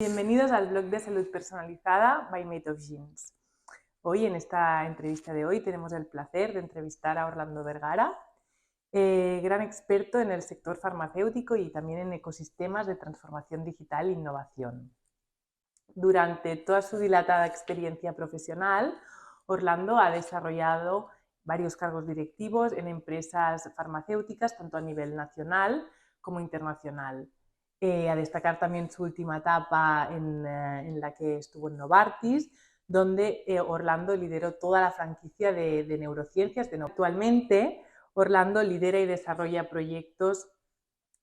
Bienvenidos al blog de salud personalizada by Made of Genes. Hoy, en esta entrevista de hoy, tenemos el placer de entrevistar a Orlando Vergara, gran experto en el sector farmacéutico y también en ecosistemas de transformación digital e innovación. Durante toda su dilatada experiencia profesional, Orlando ha desarrollado varios cargos directivos en empresas farmacéuticas, tanto a nivel nacional como internacional. A destacar también su última etapa en la que estuvo en Novartis, donde Orlando lideró toda la franquicia de neurociencias. Actualmente, Orlando lidera y desarrolla proyectos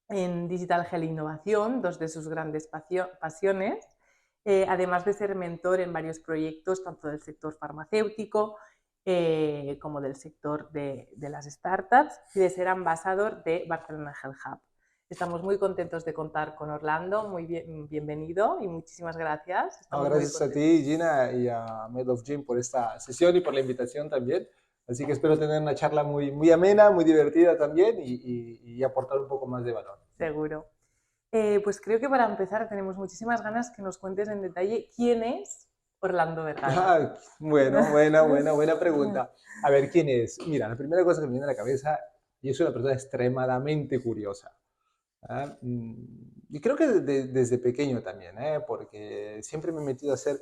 en Digital Health e Innovación, dos de sus grandes pasiones, además de ser mentor en varios proyectos, tanto del sector farmacéutico como del sector de las startups, y de ser ambasador de Barcelona Health Hub. Estamos muy contentos de contar con Orlando, bienvenido y muchísimas gracias. Estamos muy Gracias a ti, Gina, y a Made of Gym por esta sesión y por la invitación también. Así que espero tener una charla muy amena, muy divertida también y aportar un poco más de valor. Seguro. Pues creo que para empezar tenemos muchísimas ganas que nos cuentes en detalle quién es Orlando Vergara. Buena pregunta. A ver, ¿quién es? Mira, la primera cosa que me viene a la cabeza, yo soy una persona extremadamente curiosa. Y creo que desde pequeño también, porque siempre me he metido a hacer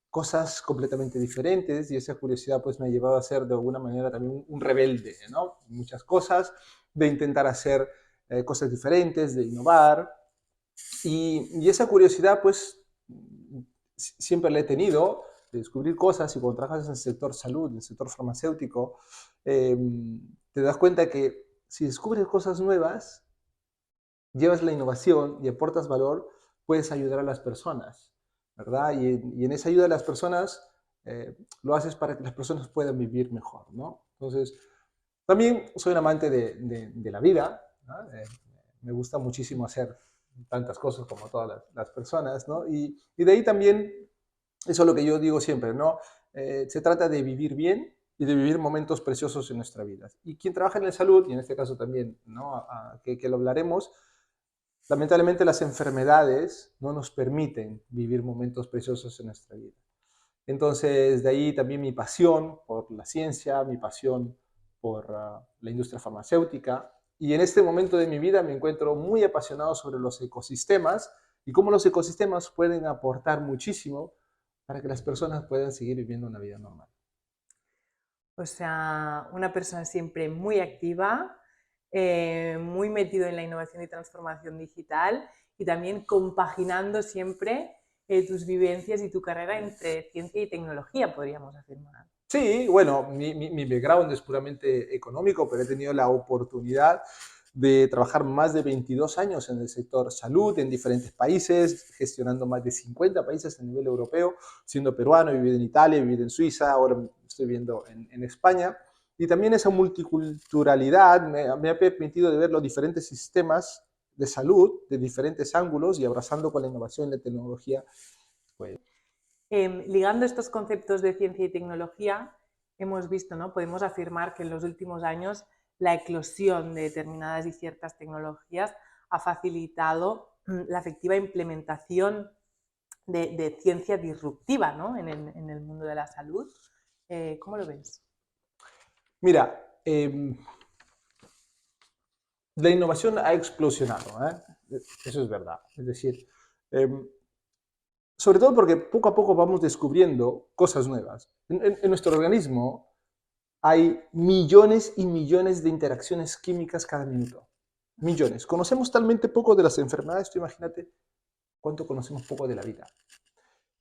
cosas completamente diferentes y esa curiosidad pues me ha llevado a ser de alguna manera también un rebelde, ¿no? Muchas cosas, de intentar hacer cosas diferentes, de innovar y esa curiosidad pues siempre la he tenido, de descubrir cosas y cuando trabajas en el sector salud, en el sector farmacéutico, te das cuenta que si descubres cosas nuevas, llevas la innovación y aportas valor, puedes ayudar a las personas, ¿verdad? Y en esa ayuda a las personas lo haces para que las personas puedan vivir mejor, ¿no? Entonces, también soy un amante de la vida, ¿no? Me gusta muchísimo hacer tantas cosas como todas las personas, ¿no? Y de ahí también, eso es lo que yo digo siempre, ¿no? Se trata de vivir bien y de vivir momentos preciosos en nuestra vida. Y quien trabaja en la salud, y en este caso también, ¿no? Que lo hablaremos, lamentablemente las enfermedades no nos permiten vivir momentos preciosos en nuestra vida. Entonces, de ahí también mi pasión por la ciencia, mi pasión por la industria farmacéutica. Y en este momento de mi vida me encuentro muy apasionado sobre los ecosistemas y cómo los ecosistemas pueden aportar muchísimo para que las personas puedan seguir viviendo una vida normal. O sea, una persona siempre muy activa, muy metido en la innovación y transformación digital y también compaginando siempre tus vivencias y tu carrera entre ciencia y tecnología, podríamos afirmar. Sí, bueno, mi background es puramente económico, pero he tenido la oportunidad de trabajar más de 22 años en el sector salud en diferentes países, gestionando más de 50 países a nivel europeo, siendo peruano, he vivido en Italia, he vivido en Suiza, ahora estoy viviendo en España. Y también esa multiculturalidad me ha permitido de ver los diferentes sistemas de salud de diferentes ángulos y abrazando con la innovación y la tecnología, pues. Ligando estos conceptos de ciencia y tecnología, hemos visto, ¿no? Podemos afirmar que en los últimos años la eclosión de determinadas y ciertas tecnologías ha facilitado la efectiva implementación de ciencia disruptiva, ¿no? en el mundo de la salud. ¿Cómo lo ves? Mira, la innovación ha explosionado, eso es verdad. Es decir, eh, sobre todo porque poco a poco vamos descubriendo cosas nuevas. En nuestro organismo hay millones y millones de interacciones químicas cada minuto. Millones. Conocemos talmente poco de las enfermedades, tú imagínate cuánto conocemos poco de la vida.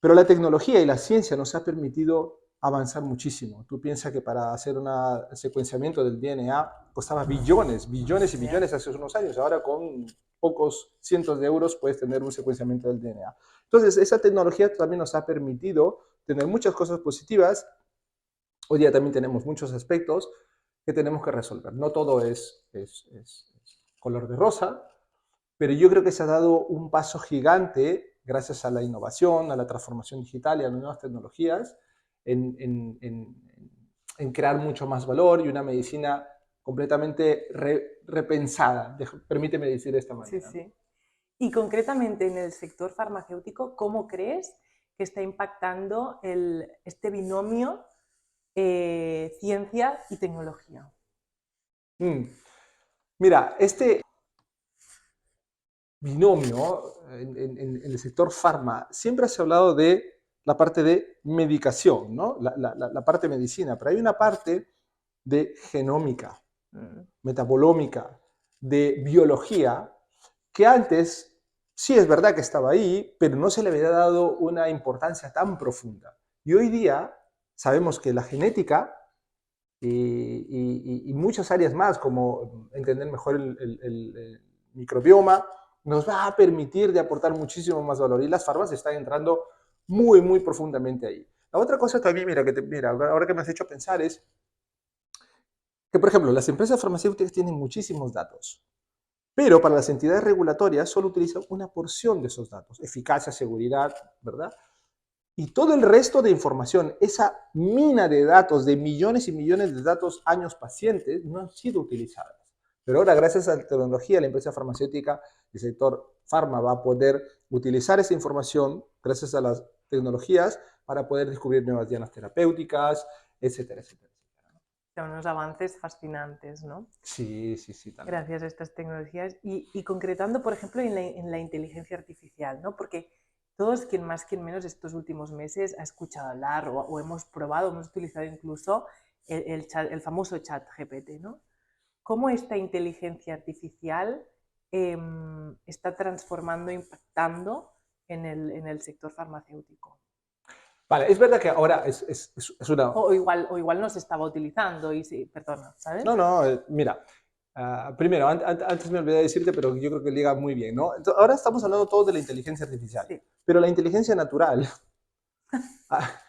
Pero la tecnología y la ciencia nos ha permitido avanzar muchísimo. Tú piensas que para hacer un secuenciamiento del DNA costaba billones, billones y billones hace unos años. Ahora con pocos cientos de euros puedes tener un secuenciamiento del DNA. Entonces, esa tecnología también nos ha permitido tener muchas cosas positivas. Hoy día también tenemos muchos aspectos que tenemos que resolver. No todo es color de rosa, pero yo creo que se ha dado un paso gigante gracias a la innovación, a la transformación digital y a las nuevas tecnologías en crear mucho más valor y una medicina completamente repensada, permíteme decir de esta Sí, manera, ¿no? sí. Y concretamente en el sector farmacéutico, ¿cómo crees que está impactando este binomio ciencia y tecnología? Mm. Mira, este binomio en el sector farma, siempre se ha hablado de la parte de medicación, ¿no? La parte de medicina, pero hay una parte de genómica, metabolómica, de biología, que antes sí es verdad que estaba ahí, pero no se le había dado una importancia tan profunda. Y hoy día sabemos que la genética y muchas áreas más, como entender mejor el microbioma, nos va a permitir de aportar muchísimo más valor. Y las farmas están entrando muy, muy profundamente ahí. La otra cosa también, mira, ahora que me has hecho pensar es que, por ejemplo, las empresas farmacéuticas tienen muchísimos datos, pero para las entidades regulatorias solo utilizan una porción de esos datos, eficacia, seguridad, ¿verdad? Y todo el resto de información, esa mina de datos, de millones y millones de datos años pacientes, no han sido utilizadas. Pero ahora, gracias a la tecnología, la empresa farmacéutica, el sector farma va a poder utilizar esa información, gracias a las tecnologías, para poder descubrir nuevas dianas terapéuticas, etcétera, etcétera. Son unos avances fascinantes, ¿no? Sí, sí, sí, también. Gracias a estas tecnologías. Y concretando, por ejemplo, en la inteligencia artificial, ¿no? Porque todos, quien más, quien menos, estos últimos meses ha escuchado hablar o hemos probado, hemos utilizado incluso el famoso chat GPT, ¿no? ¿Cómo esta inteligencia artificial está transformando, impactando en el sector farmacéutico? Vale, es verdad que ahora es una... O igual no se estaba utilizando y sí, perdona, ¿sabes? No, no, mira, primero, antes me olvidé de decirte, pero yo creo que liga muy bien, ¿no? Entonces, ahora estamos hablando todos de la inteligencia artificial, Sí. pero la inteligencia natural,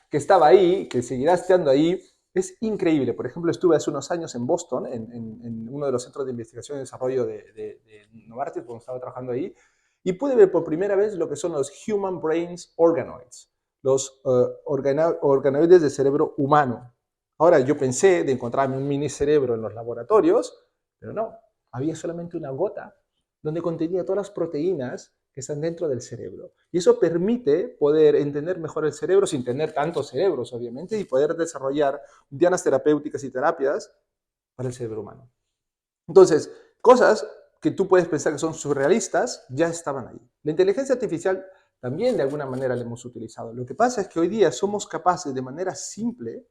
que estaba ahí, que seguirá estando ahí, es increíble. Por ejemplo, estuve hace unos años en Boston, en uno de los centros de investigación y desarrollo de Novartis, cuando estaba trabajando ahí, y pude ver por primera vez lo que son los Human Brains Organoids, los organoides de cerebro humano. Ahora, yo pensé de encontrarme un mini cerebro en los laboratorios, pero no, había solamente una gota donde contenía todas las proteínas que están dentro del cerebro. Y eso permite poder entender mejor el cerebro sin tener tantos cerebros, obviamente, y poder desarrollar dianas terapéuticas y terapias para el cerebro humano. Entonces, cosas que tú puedes pensar que son surrealistas ya estaban ahí. La inteligencia artificial también de alguna manera la hemos utilizado. Lo que pasa es que hoy día somos capaces de manera simple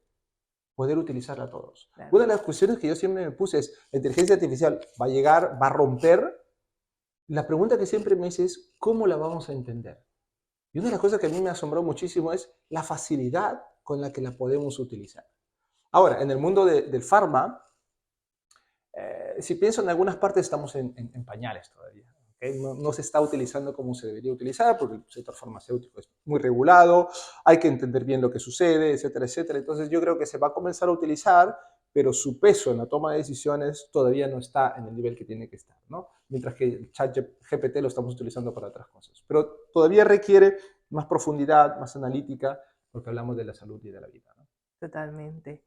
poder utilizarla todos. Claro. Una de las cuestiones que yo siempre me puse es, la inteligencia artificial va a llegar, va a romper. La pregunta que siempre me hice es, ¿cómo la vamos a entender? Y una de las cosas que a mí me asombró muchísimo es la facilidad con la que la podemos utilizar. Ahora, en el mundo del farma, si pienso en algunas partes estamos en pañales todavía. ¿Okay? No se está utilizando como se debería utilizar porque el sector farmacéutico es muy regulado, hay que entender bien lo que sucede, etcétera, etcétera. Entonces yo creo que se va a comenzar a utilizar, pero su peso en la toma de decisiones todavía no está en el nivel que tiene que estar, ¿no? Mientras que el chat GPT lo estamos utilizando para otras cosas. Pero todavía requiere más profundidad, más analítica, porque hablamos de la salud y de la vida, ¿no? Totalmente.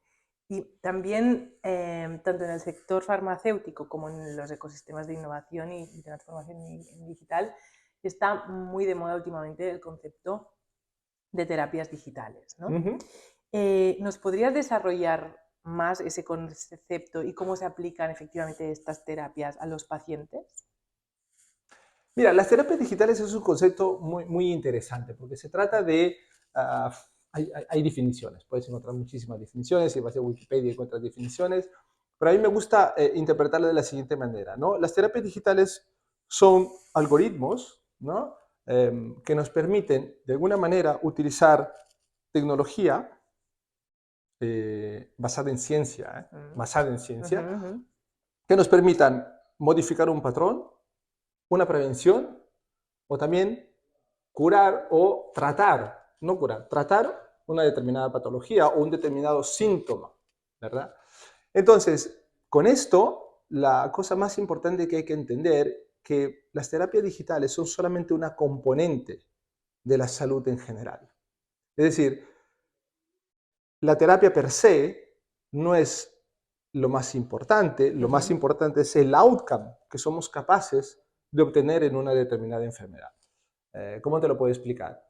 Y también, tanto en el sector farmacéutico como en los ecosistemas de innovación y transformación digital, está muy de moda últimamente el concepto de terapias digitales, ¿no? ¿Nos podrías desarrollar más ese concepto y cómo se aplican efectivamente estas terapias a los pacientes? Mira, las terapias digitales es un concepto muy, muy interesante porque se trata de... hay definiciones, puedes encontrar muchísimas definiciones, si vas a Wikipedia encuentras definiciones, pero a mí me gusta interpretarlo de la siguiente manera, ¿no? Las terapias digitales son algoritmos, ¿no? Que nos permiten, de alguna manera, utilizar tecnología basada en ciencia, que nos permitan modificar un patrón, una prevención o también curar o tratar, no curar, tratar una determinada patología o un determinado síntoma, ¿verdad? Entonces, con esto, la cosa más importante que hay que entender que las terapias digitales son solamente una componente de la salud en general. Es decir, la terapia per se no es lo más importante es el outcome que somos capaces de obtener en una determinada enfermedad. ¿Cómo te lo puedo explicar?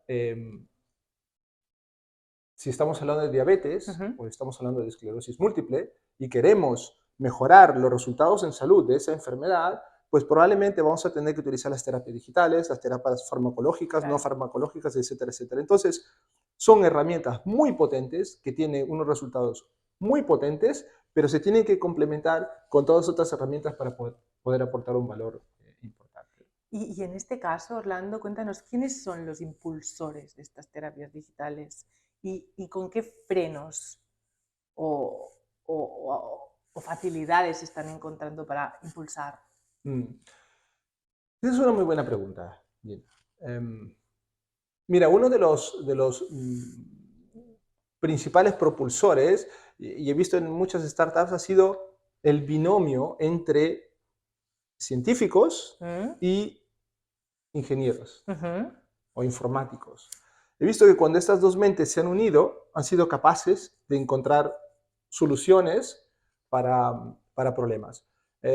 Si estamos hablando de diabetes o estamos hablando de esclerosis múltiple y queremos mejorar los resultados en salud de esa enfermedad, pues probablemente vamos a tener que utilizar las terapias digitales, las terapias farmacológicas, no farmacológicas, etcétera, etcétera. Entonces, son herramientas muy potentes que tienen unos resultados muy potentes, pero se tienen que complementar con todas otras herramientas para poder aportar un valor importante. Y en este caso, Orlando, cuéntanos, ¿quiénes son los impulsores de estas terapias digitales? ¿Y con qué frenos o facilidades se están encontrando para impulsar? Esa es una muy buena pregunta, Gina. Mira, uno de los principales propulsores, y he visto en muchas startups, ha sido el binomio entre científicos y ingenieros o informáticos. He visto que cuando estas dos mentes se han unido, han sido capaces de encontrar soluciones para problemas.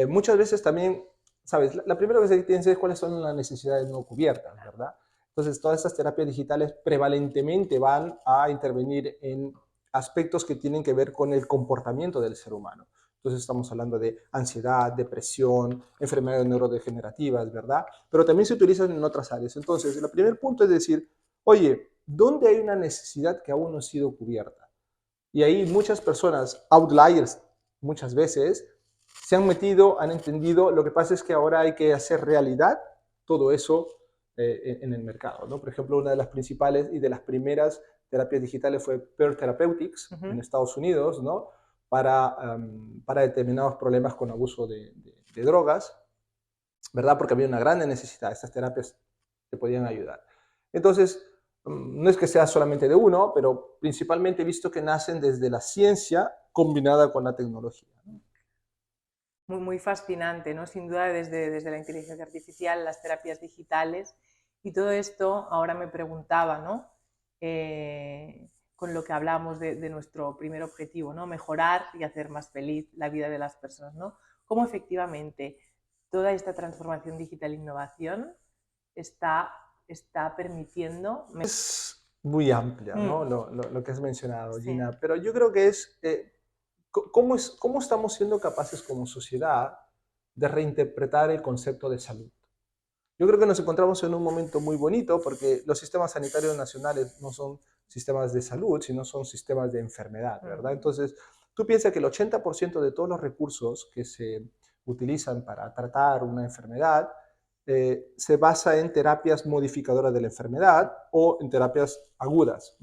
Muchas veces también, ¿sabes? La primera cosa que tienes es cuáles son las necesidades no cubiertas, ¿verdad? Entonces, todas estas terapias digitales prevalentemente van a intervenir en aspectos que tienen que ver con el comportamiento del ser humano. Entonces, estamos hablando de ansiedad, depresión, enfermedades neurodegenerativas, ¿verdad? Pero también se utilizan en otras áreas. Entonces, el primer punto es decir, oye, ¿dónde hay una necesidad que aún no ha sido cubierta? Y ahí muchas personas, outliers, muchas veces, se han metido, han entendido, lo que pasa es que ahora hay que hacer realidad todo eso en el mercado, ¿no? Por ejemplo, una de las principales y de las primeras terapias digitales fue Pear Therapeutics en Estados Unidos, ¿no? Para determinados problemas con abuso de drogas, ¿verdad? Porque había una gran necesidad, estas terapias te podían ayudar. Entonces, no es que sea solamente de uno, pero principalmente he visto que nacen desde la ciencia combinada con la tecnología, ¿no? Muy, muy fascinante, ¿no? Sin duda desde la inteligencia artificial, las terapias digitales y todo esto, ahora me preguntaba, ¿no? Con lo que hablamos de nuestro primer objetivo, ¿no? Mejorar y hacer más feliz la vida de las personas, ¿no? Cómo efectivamente toda esta transformación digital e innovación está permitiendo... Es muy amplia, ¿no? Lo que has mencionado, Sí. Gina, pero yo creo que es... ¿Cómo estamos siendo capaces como sociedad de reinterpretar el concepto de salud? Yo creo que nos encontramos en un momento muy bonito porque los sistemas sanitarios nacionales no son sistemas de salud, sino son sistemas de enfermedad, ¿verdad? Entonces, tú piensas que el 80% de todos los recursos que se utilizan para tratar una enfermedad se basa en terapias modificadoras de la enfermedad o en terapias agudas.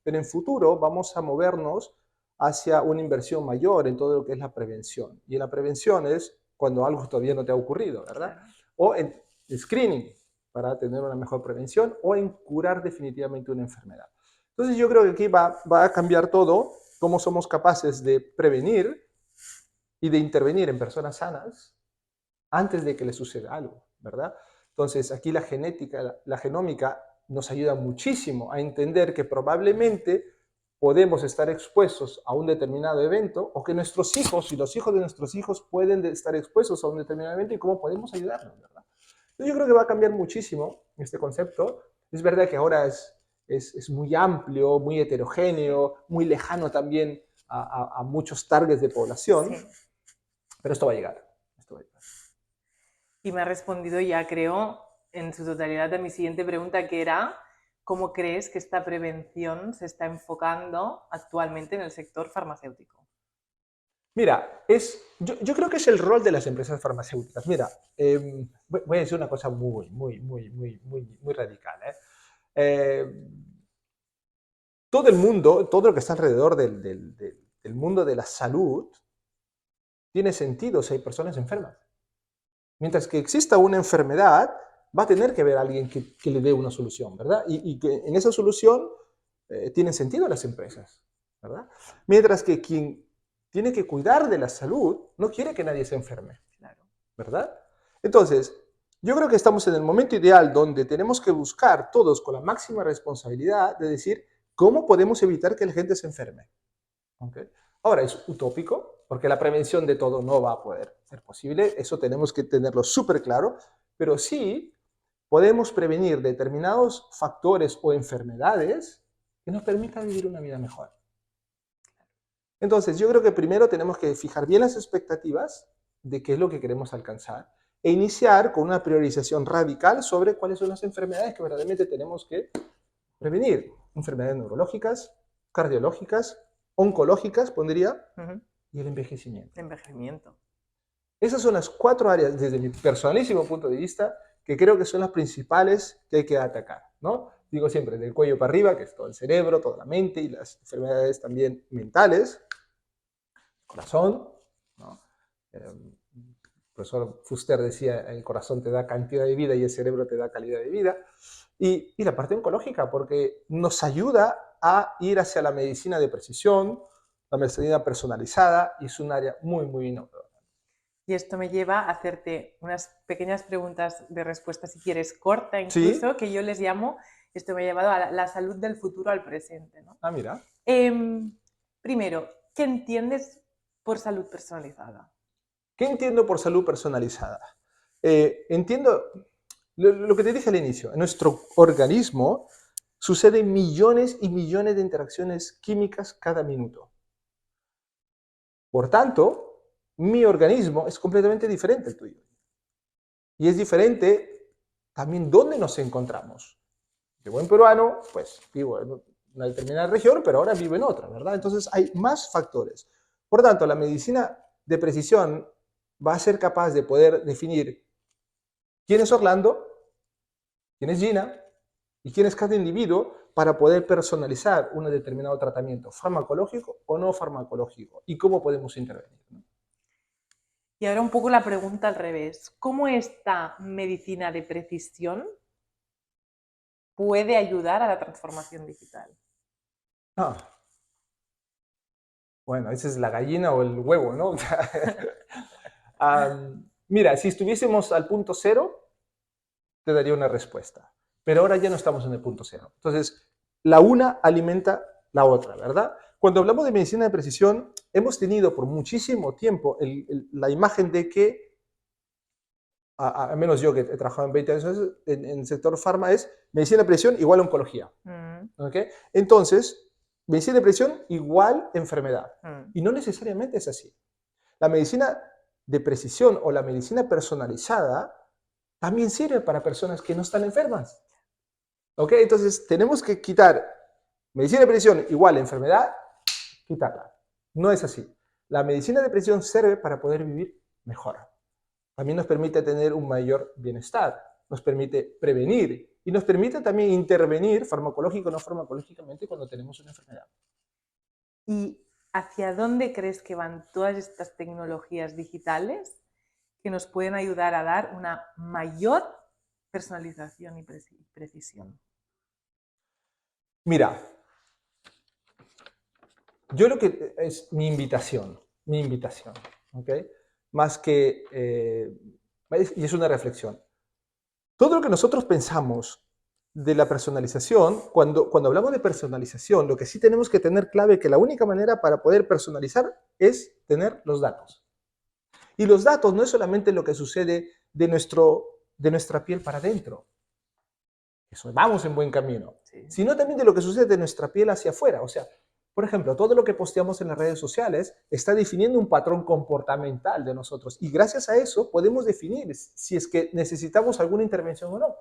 Pero en futuro vamos a movernos hacia una inversión mayor en todo lo que es la prevención. Y la prevención es cuando algo todavía no te ha ocurrido, ¿verdad? Claro. O en screening para tener una mejor prevención o en curar definitivamente una enfermedad. Entonces yo creo que aquí va a cambiar todo, cómo somos capaces de prevenir y de intervenir en personas sanas antes de que les suceda algo, ¿verdad? Entonces aquí la genética, la genómica nos ayuda muchísimo a entender que probablemente podemos estar expuestos a un determinado evento o que nuestros hijos y los hijos de nuestros hijos pueden estar expuestos a un determinado evento y cómo podemos ayudarlos, ¿verdad? Yo creo que va a cambiar muchísimo este concepto. Es verdad que ahora es muy amplio, muy heterogéneo, muy lejano también a muchos targets de población, sí. Pero esto va a llegar. Y me ha respondido ya, creo, en su totalidad a mi siguiente pregunta, que era ¿cómo crees que esta prevención se está enfocando actualmente en el sector farmacéutico? Mira, yo creo que es el rol de las empresas farmacéuticas. Mira, voy a decir una cosa muy radical. Todo el mundo, todo lo que está alrededor del mundo de la salud, tiene sentido si hay personas enfermas. Mientras que exista una enfermedad, va a tener que haber alguien que le dé una solución, ¿verdad? Y que en esa solución tienen sentido las empresas, ¿verdad? Mientras que quien tiene que cuidar de la salud no quiere que nadie se enferme, ¿verdad? Entonces, yo creo que estamos en el momento ideal donde tenemos que buscar todos con la máxima responsabilidad de decir cómo podemos evitar que la gente se enferme. ¿Okay? Ahora, es utópico, porque la prevención de todo no va a poder ser posible, eso tenemos que tenerlo súper claro, pero sí podemos prevenir determinados factores o enfermedades que nos permitan vivir una vida mejor. Entonces, yo creo que primero tenemos que fijar bien las expectativas de qué es lo que queremos alcanzar e iniciar con una priorización radical sobre cuáles son las enfermedades que verdaderamente tenemos que prevenir. Enfermedades neurológicas, cardiológicas, oncológicas, pondría, y el envejecimiento. Envejecimiento. Esas son las 4 áreas, desde mi personalísimo punto de vista, que creo que son las principales que hay que atacar, ¿no? Digo siempre, del cuello para arriba, que es todo el cerebro, toda la mente y las enfermedades también mentales, corazón, ¿no? El profesor Fuster decía, el corazón te da cantidad de vida y el cerebro te da calidad de vida. Y la parte oncológica, porque nos ayuda a ir hacia la medicina de precisión, la medicina personalizada, y es un área muy, muy innovadora. Y esto me lleva a hacerte unas pequeñas preguntas de respuesta, si quieres, corta incluso, ¿Sí? que yo les llamo, esto me ha llevado a la salud del futuro al presente, ¿no? Ah, mira. Primero, ¿qué entiendes por salud personalizada? ¿Qué entiendo por salud personalizada? Entiendo lo que te dije al inicio. En nuestro organismo suceden millones y millones de interacciones químicas cada minuto. Por tanto, mi organismo es completamente diferente al tuyo. Y es diferente también dónde nos encontramos. De buen peruano, pues vivo en una determinada región, pero ahora vivo en otra, ¿verdad? Entonces hay más factores. Por tanto, la medicina de precisión va a ser capaz de poder definir quién es Orlando, quién es Gina y quién es cada individuo para poder personalizar un determinado tratamiento farmacológico o no farmacológico y cómo podemos intervenir, ¿no? Y ahora un poco la pregunta al revés. ¿Cómo esta medicina de precisión puede ayudar a la transformación digital? Ah, bueno, esa es la gallina o el huevo, ¿no? Mira, si estuviésemos al punto cero, te daría una respuesta. Pero ahora ya no estamos en el punto cero. Entonces, la una alimenta la otra, ¿verdad? Cuando hablamos de medicina de precisión, hemos tenido por muchísimo tiempo la imagen de que, al menos yo que he trabajado en 20 años en el sector farma, es medicina de precisión igual a oncología. ¿Okay? Entonces, medicina de precisión igual enfermedad. Y no necesariamente es así. La medicina de precisión o la medicina personalizada también sirve para personas que no están enfermas. ¿Ok? Entonces, tenemos que quitar medicina de precisión igual a enfermedad, quitarla. No es así. La medicina de precisión sirve para poder vivir mejor. También nos permite tener un mayor bienestar, nos permite prevenir y nos permite también intervenir farmacológico o no farmacológicamente cuando tenemos una enfermedad. ¿Y hacia dónde crees que van todas estas tecnologías digitales que nos pueden ayudar a dar una mayor personalización y precisión? Mira, yo lo que es mi invitación, ¿ok? Más que, y es una reflexión. Todo lo que nosotros pensamos de la personalización, cuando hablamos de personalización, lo que sí tenemos que tener clave es que la única manera para poder personalizar es tener los datos. Y los datos no es solamente lo que sucede de nuestra piel para adentro, eso vamos en buen camino, Sí. sino también de lo que sucede de nuestra piel hacia afuera. O sea, por ejemplo, todo lo que posteamos en las redes sociales está definiendo un patrón comportamental de nosotros y gracias a eso podemos definir si es que necesitamos alguna intervención o no.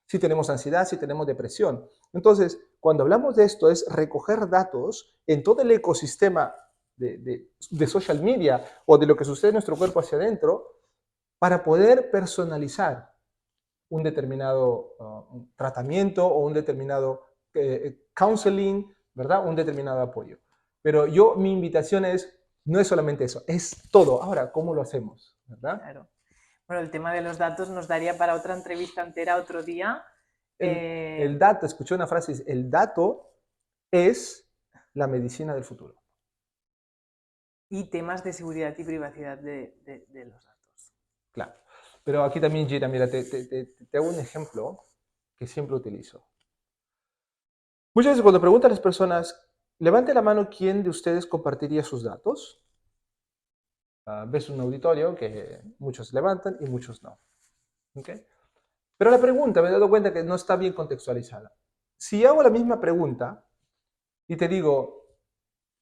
Si tenemos ansiedad, si tenemos depresión. Entonces, cuando hablamos de esto es recoger datos en todo el ecosistema de social media o de lo que sucede en nuestro cuerpo hacia adentro para poder personalizar un determinado tratamiento o un determinado counseling, ¿verdad? Un determinado apoyo. Pero mi invitación no es solamente eso, es todo. Ahora, ¿cómo lo hacemos? ¿Verdad? Claro. Bueno, el tema de los datos nos daría para otra entrevista entera otro día. El dato, escuché una frase, el dato es la medicina del futuro. Y temas de seguridad y privacidad de los datos. Claro. Pero aquí también, Gira, mira, te hago un ejemplo que siempre utilizo. Muchas veces cuando preguntan a las personas, levante la mano quién de ustedes compartiría sus datos. Ves un auditorio que muchos levantan y muchos no. ¿ok? Pero la pregunta, me he dado cuenta que no está bien contextualizada. Si hago la misma pregunta y te digo,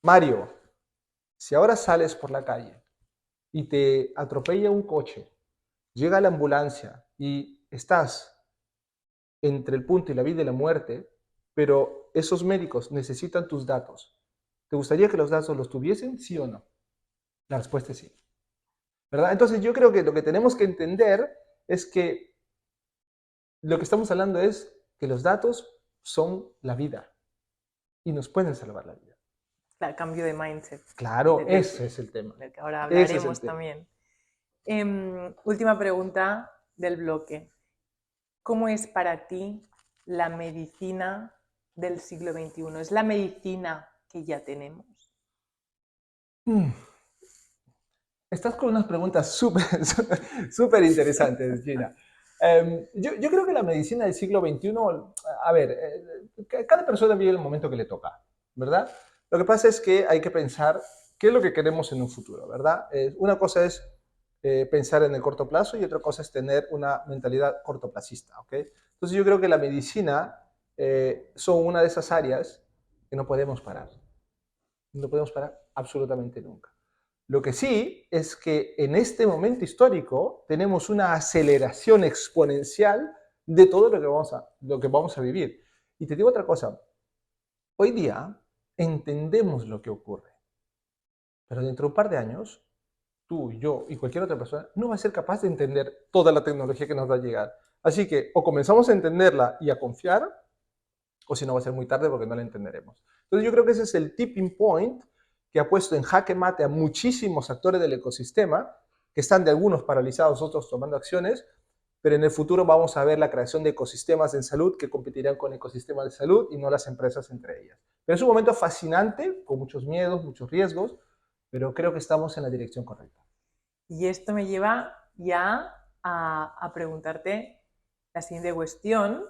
Mario, si ahora sales por la calle y te atropella un coche, llega la ambulancia y estás entre el punto y la vida y la muerte, pero esos médicos necesitan tus datos, ¿te gustaría que los datos los tuviesen, sí o no? La respuesta es sí, ¿verdad? Entonces yo creo que lo que tenemos que entender es que lo que estamos hablando es que los datos son la vida y nos pueden salvar la vida. El cambio de mindset. Claro, ese es el tema. Del que ahora Ese es el hablaremos tema. también. Última pregunta del bloque. ¿Cómo es para ti la medicina del siglo XXI? ¿Es la medicina que ya tenemos? Estás con unas preguntas súper interesantes, Gina. Yo creo que la medicina del siglo XXI, a ver, cada persona vive el momento que le toca, ¿verdad? Lo que pasa es que hay que pensar qué es lo que queremos en un futuro, ¿verdad? Una cosa es pensar en el corto plazo y otra cosa es tener una mentalidad cortoplacista, ¿ok? Entonces yo creo que la medicina son una de esas áreas que no podemos parar. No podemos parar absolutamente nunca. Lo que sí es que en este momento histórico tenemos una aceleración exponencial de todo lo que vamos a vivir. Y te digo otra cosa, hoy día entendemos lo que ocurre, pero dentro de un par de años, tú, yo y cualquier otra persona no va a ser capaz de entender toda la tecnología que nos va a llegar. Así que o comenzamos a entenderla y a confiar, o si no va a ser muy tarde porque no la entenderemos. Entonces yo creo que ese es el tipping point que ha puesto en jaque mate a muchísimos actores del ecosistema, que están de algunos paralizados, otros tomando acciones, pero en el futuro vamos a ver la creación de ecosistemas en salud que competirán con ecosistemas de salud y no las empresas entre ellas. Pero es un momento fascinante, con muchos miedos, muchos riesgos, pero creo que estamos en la dirección correcta. Y esto me lleva ya a preguntarte la siguiente cuestión,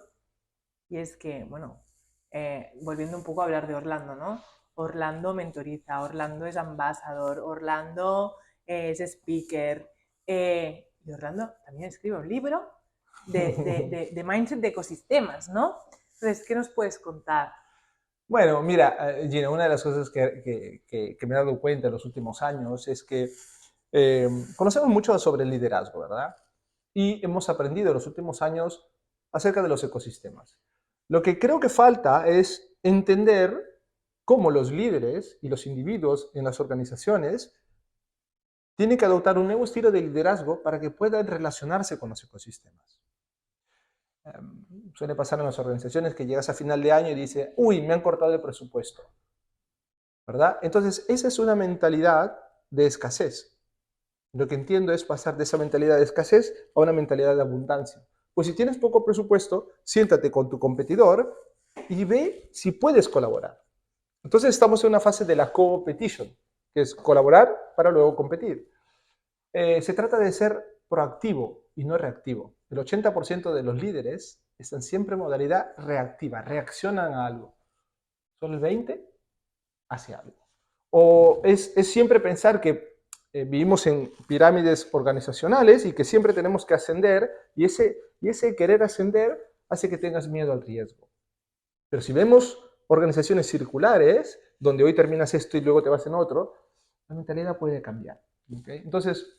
y es que, bueno, volviendo un poco a hablar de Orlando, ¿no? Orlando mentoriza, Orlando es ambassador, Orlando es speaker, y Orlando también escribe un libro de mindset de ecosistemas, ¿no? Entonces, ¿qué nos puedes contar? Bueno, mira, Gina, una de las cosas que me he dado cuenta en los últimos años es que conocemos mucho sobre el liderazgo, ¿verdad? Y hemos aprendido en los últimos años acerca de los ecosistemas. Lo que creo que falta es entender cómo los líderes y los individuos en las organizaciones tienen que adoptar un nuevo estilo de liderazgo para que puedan relacionarse con los ecosistemas. Suele pasar en las organizaciones que llegas a final de año y dices, uy, me han cortado el presupuesto, ¿verdad? Entonces, esa es una mentalidad de escasez. Lo que entiendo es pasar de esa mentalidad de escasez a una mentalidad de abundancia. Pues si tienes poco presupuesto, siéntate con tu competidor y ve si puedes colaborar. Entonces estamos en una fase de la competition, que es colaborar para luego competir. Se trata de ser proactivo y no reactivo. El 80% de los líderes están siempre en modalidad reactiva, reaccionan a algo. Solo el 20% hace algo. O es siempre pensar que vivimos en pirámides organizacionales y que siempre tenemos que ascender y ese querer ascender hace que tengas miedo al riesgo. Pero si vemos organizaciones circulares, donde hoy terminas esto y luego te vas en otro, la mentalidad puede cambiar. ¿Okay? Entonces,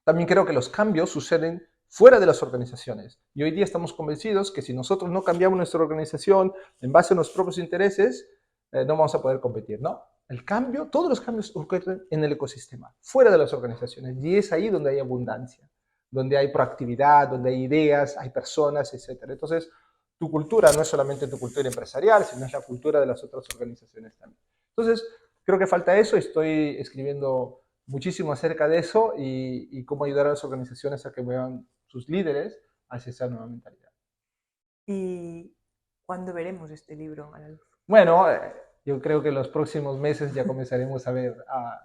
también creo que los cambios suceden fuera de las organizaciones. Y hoy día estamos convencidos que si nosotros no cambiamos nuestra organización en base a nuestros propios intereses, no vamos a poder competir, ¿no? El cambio, todos los cambios ocurren en el ecosistema, fuera de las organizaciones. Y es ahí donde hay abundancia, donde hay proactividad, donde hay ideas, hay personas, etc. Entonces, tu cultura no es solamente tu cultura empresarial, sino es la cultura de las otras organizaciones también. Entonces, creo que falta eso. Estoy escribiendo muchísimo acerca de eso y cómo ayudar a las organizaciones a que muevan sus líderes hacia esa nueva mentalidad. ¿Y cuándo veremos este libro a la luz? Bueno, yo creo que en los próximos meses ya comenzaremos a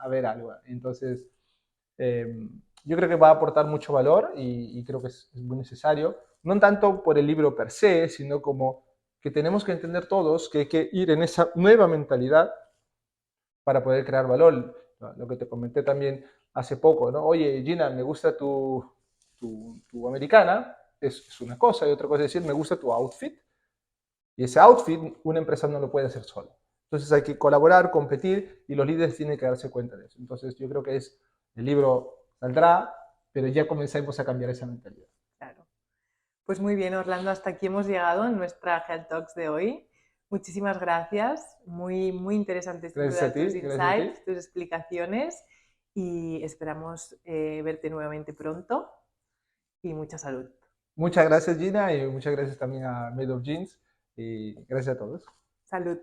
ver algo. Entonces, yo creo que va a aportar mucho valor y creo que es muy necesario, no tanto por el libro per se, sino como que tenemos que entender todos que hay que ir en esa nueva mentalidad para poder crear valor. Lo que te comenté también hace poco, ¿no? Oye, Gina, me gusta tu americana, es una cosa, y otra cosa es decir, me gusta tu outfit, y ese outfit una empresa no lo puede hacer sola. Entonces hay que colaborar, competir, y los líderes tienen que darse cuenta de eso. Entonces yo creo que el libro saldrá, pero ya comencemos a cambiar esa mentalidad. Claro. Pues muy bien, Orlando, hasta aquí hemos llegado en nuestra Health Talks de hoy. Muchísimas gracias, muy, muy interesantes tus insights, tus explicaciones y esperamos verte nuevamente pronto y mucha salud. Muchas gracias, Gina, y muchas gracias también a Made of Jeans, y gracias a todos. Salud.